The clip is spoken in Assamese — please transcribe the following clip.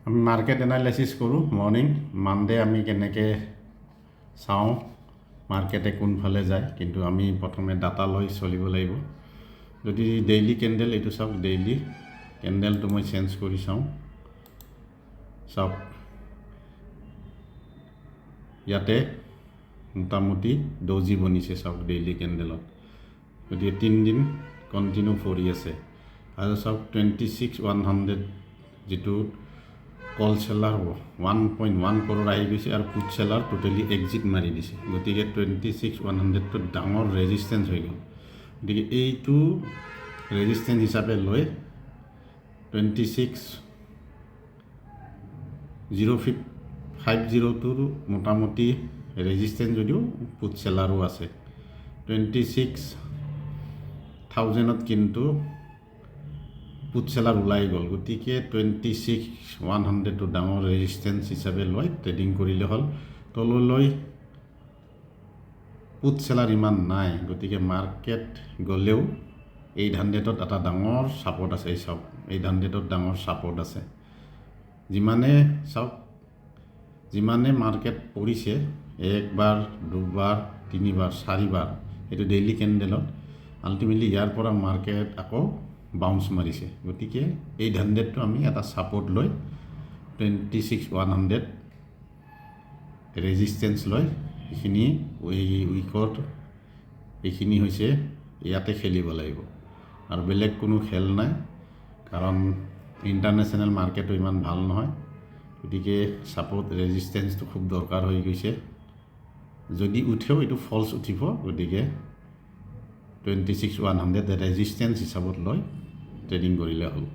আমি মাৰ্কেট এনালাইচিছ কৰোঁ মৰ্ণিং মানডে আমি কেনেকৈ চাওঁ মাৰ্কেটে কোনফালে যায় কিন্তু আমি প্ৰথমে ডাটা লৈ চলিব লাগিব যদি ডেইলি কেণ্ডেল এইটো চাওক ডেইলি কেণ্ডেলটো মই চেঞ্জ কৰি চাওঁ চাওক ইয়াতে মোটামুটি ডজি বনিছে চাওক ডেইলি কেণ্ডেলত গতিকে 3 দিন কণ্টিনিউ কৰি আছে আৰু চাওক 26,100 যিটো কল চেলাৰ 1.1 কৰোৰ আহি গৈছে আৰু পুট চেলাৰ টোটেলি এক্সিট মাৰি দিছে গতিকে 26,100টো ডাঙৰ ৰেজিষ্টেঞ্চ হৈ গ'ল গতিকে এইটো ৰেজিষ্টেঞ্চ হিচাপে লৈ 26,050টোৰ মোটামুটি ৰেজিষ্টেঞ্চ যদিও পুট চেলাৰো আছে 26,000ত কিন্তু পুট চেলাৰ ওলাই গ'ল গতিকে 26,100টো ডাঙৰ ৰেজিষ্টেঞ্চ হিচাপে লৈ ট্ৰেডিং কৰিলে হ'ল তললৈ পুট চেলাৰ ইমান নাই গতিকে মাৰ্কেট গ'লেও 800ত এটা ডাঙৰ ছাপৰ্ট আছে এই চাওক 800ত ডাঙৰ ছাপৰ্ট আছে যিমানে মাৰ্কেট পৰিছে একবাৰ দুবাৰ তিনিবাৰ চাৰিবাৰ এইটো ডেইলি কেণ্ডেলত আল্টিমেটলি ইয়াৰ পৰা মাৰ্কেট আকৌ বাউন্স মাৰিছে গতিকে 800টো আমি এটা ছাপৰ্ট লৈ 26,100 ৰেজিষ্টেঞ্চ লৈ এইখিনি উইকত এইখিনি হৈছে ইয়াতে খেলিব লাগিব আৰু বেলেগ কোনো খেল নাই কাৰণ ইণ্টাৰনেশ্যনেল মাৰ্কেটো ইমান ভাল নহয় গতিকে ছাপৰ্ট ৰেজিষ্টেঞ্চটো খুব দৰকাৰ হৈ গৈছে যদি উঠেও এইটো ফলছ উঠিব গতিকে 26,100 ৰেজিষ্টেঞ্চ হিচাপত লৈ ট্ৰেডিং কৰিলে হ'ল